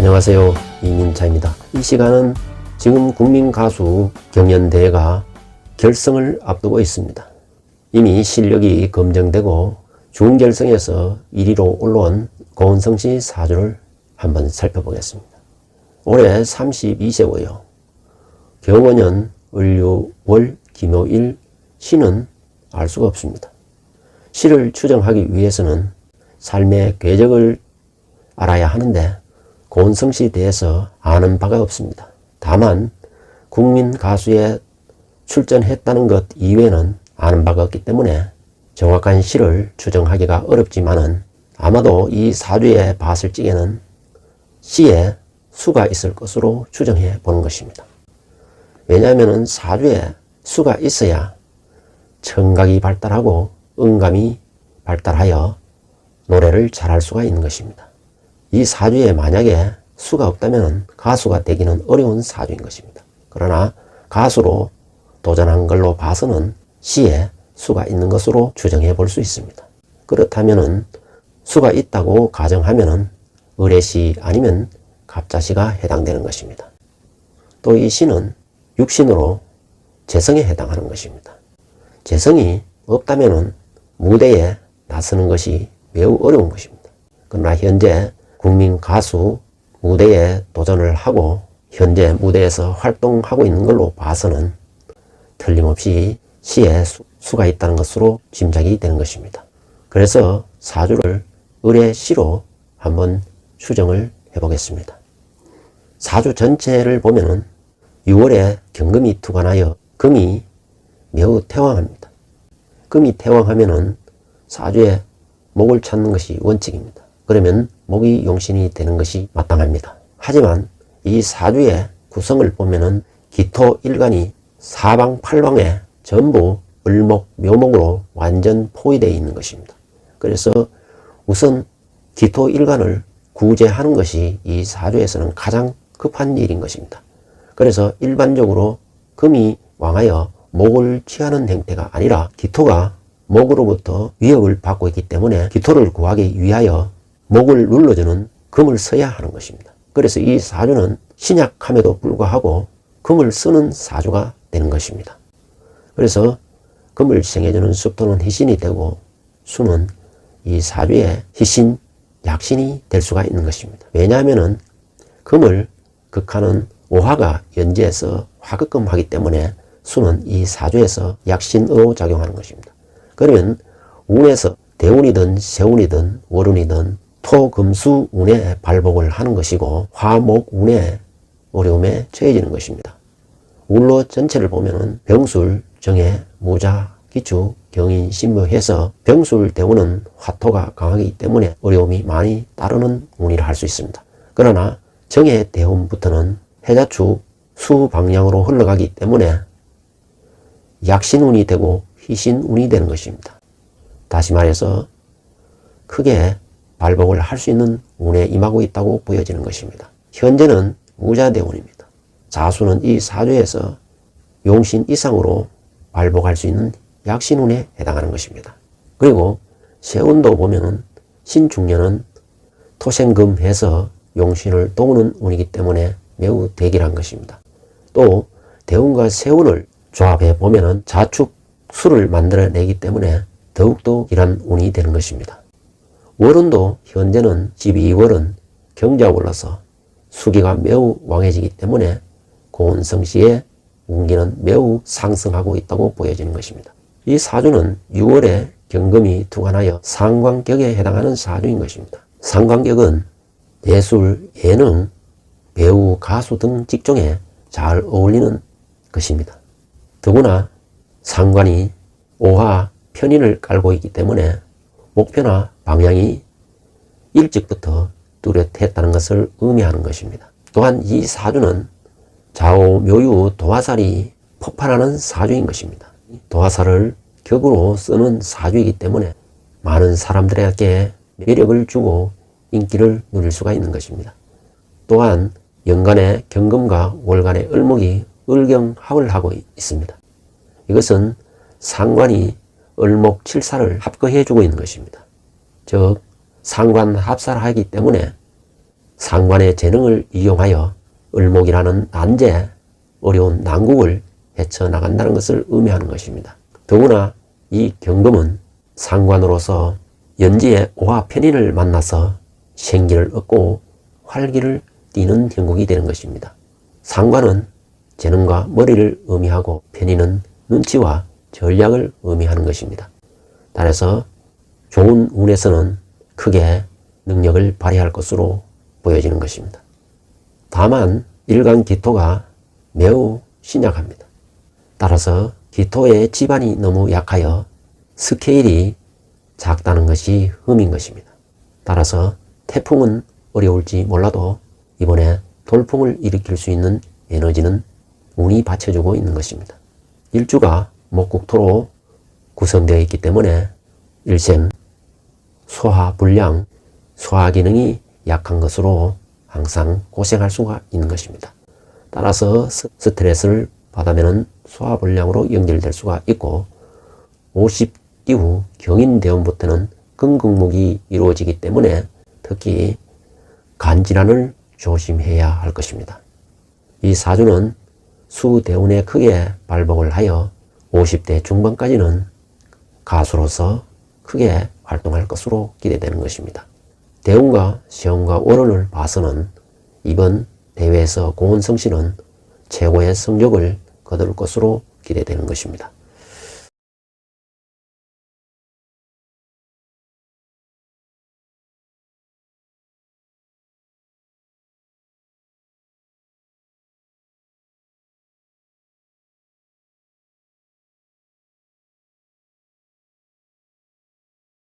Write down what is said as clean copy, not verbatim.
안녕하세요, 이민차입니다. 이 시간은 지금 국민가수 경연대회가 결승을 앞두고 있습니다. 이미 실력이 검증되고 준결승에서 1위로 올라온 고은성씨 사주를 한번 살펴보겠습니다. 올해 32세고요. 경원년 을유월 김요일 시는 알 수가 없습니다. 시를 추정하기 위해서는 삶의 궤적을 알아야 하는데 고은성씨에 대해서 아는 바가 없습니다. 다만 국민 가수에 출전했다는 것 이외에는 아는 바가 없기 때문에 정확한 시를 추정하기가 어렵지만은 아마도 이 사주에 봤을 적에는 시에 수가 있을 것으로 추정해 보는 것입니다. 왜냐하면 사주에 수가 있어야 청각이 발달하고 음감이 발달하여 노래를 잘할 수가 있는 것입니다. 이 사주에 만약에 수가 없다면 가수가 되기는 어려운 사주인 것입니다. 그러나 가수로 도전한 걸로 봐서는 시에 수가 있는 것으로 추정해 볼 수 있습니다. 그렇다면 수가 있다고 가정하면 의례시 아니면 갑자시가 해당되는 것입니다. 또 이 시는 육신으로 재성에 해당하는 것입니다. 재성이 없다면 무대에 나서는 것이 매우 어려운 것입니다. 그러나 현재 국민 가수 무대에 도전을 하고 현재 무대에서 활동하고 있는 걸로 봐서는 틀림없이 시에 수가 있다는 것으로 짐작이 되는 것입니다. 그래서 사주를 의례시로 한번 추정을 해보겠습니다. 사주 전체를 보면은 6월에 경금이 투관하여 금이 매우 태왕합니다. 금이 태왕하면은 사주에 목을 찾는 것이 원칙입니다. 그러면 목이 용신이 되는 것이 마땅합니다. 하지만 이 사주의 구성을 보면은 기토일간이 사방팔방에 전부 을목, 묘목으로 완전 포위되어 있는 것입니다. 그래서 우선 기토일간을 구제하는 것이 이 사주에서는 가장 급한 일인 것입니다. 그래서 일반적으로 금이 왕하여 목을 취하는 행태가 아니라 기토가 목으로부터 위협을 받고 있기 때문에 기토를 구하기 위하여 목을 눌러주는 금을 써야 하는 것입니다. 그래서 이 사주는 신약함에도 불구하고 금을 쓰는 사주가 되는 것입니다. 그래서 금을 생해주는 습토는 희신이 되고 수는 이 사주의 희신, 약신이 될 수가 있는 것입니다. 왜냐하면 금을 극하는 오화가 연지에서 화극금하기 때문에 수는 이 사주에서 약신으로 작용하는 것입니다. 그러면 운에서 대운이든 세운이든 월운이든 토금수 운에 발복을 하는 것이고 화목 운에 어려움에 처해지는 것입니다. 운로 전체를 보면은 병술, 정해, 무자, 기축, 경인, 신묘해서 병술 대운은 화토가 강하기 때문에 어려움이 많이 따르는 운이라 할 수 있습니다. 그러나 정해 대운부터는 해자축, 수 방향으로 흘러가기 때문에 약신운이 되고 희신운이 되는 것입니다. 다시 말해서 크게 발복을 할 수 있는 운에 임하고 있다고 보여지는 것입니다. 현재는 무자대운입니다. 자수는 이 사주에서 용신 이상으로 발복할 수 있는 약신운에 해당하는 것입니다. 그리고 세운도 보면은 신중년은 토생금해서 용신을 도우는 운이기 때문에 매우 대길한 것입니다. 또 대운과 세운을 조합해 보면은 자축 수를 만들어내기 때문에 더욱더 길한 운이 되는 것입니다. 월운도 현재는 12월은 경자가 올라서 수기가 매우 왕해지기 때문에 고은성씨의 운기는 매우 상승하고 있다고 보여지는 것입니다. 이 사주는 6월에 경금이 투관하여 상관격에 해당하는 사주인 것입니다. 상관격은 예술, 예능, 배우, 가수 등 직종에 잘 어울리는 것입니다. 더구나 상관이 오화, 편인을 깔고 있기 때문에 목표나 방향이 일찍부터 뚜렷했다는 것을 의미하는 것입니다. 또한 이 사주는 좌우, 묘유, 도화살이 폭발하는 사주인 것입니다. 도화살을 격으로 쓰는 사주이기 때문에 많은 사람들에게 매력을 주고 인기를 누릴 수가 있는 것입니다. 또한 연간의 경금과 월간의 을목이 을경합을 하고 있습니다. 이것은 상관이 을목 칠사를 합거해 주고 있는 것입니다. 즉 상관 합사를 하기 때문에 상관의 재능을 이용하여 을목이라는 난제, 어려운 난국을 헤쳐나간다는 것을 의미하는 것입니다. 더구나 이 경금은 상관으로서 연지의 오화 편인을 만나서 생기를 얻고 활기를 띠는 형국이 되는 것입니다. 상관은 재능과 머리를 의미하고 편인은 눈치와 전략을 의미하는 것입니다. 따라서 좋은 운에서는 크게 능력을 발휘할 것으로 보여지는 것입니다. 다만 일간 기토가 매우 신약합니다. 따라서 기토의 지반이 너무 약하여 스케일이 작다는 것이 흠인 것입니다. 따라서 태풍은 어려울지 몰라도 이번에 돌풍을 일으킬 수 있는 에너지는 운이 받쳐주고 있는 것입니다. 일주가 목국토로 구성되어 있기 때문에 일생 소화불량, 소화기능이 약한 것으로 항상 고생할 수가 있는 것입니다. 따라서 스트레스를 받으면 소화불량으로 연결될 수가 있고 50기 후 경인대원부터는 근극목이 이루어지기 때문에 특히 간질환을 조심해야 할 것입니다. 이 사주는 수대운에 크게 발복을 하여 50대 중반까지는 가수로서 크게 활동할 것으로 기대되는 것입니다. 대운과 시운과 월운을 봐서는 이번 대회에서 고은성 씨는 최고의 성적을 거둘 것으로 기대되는 것입니다.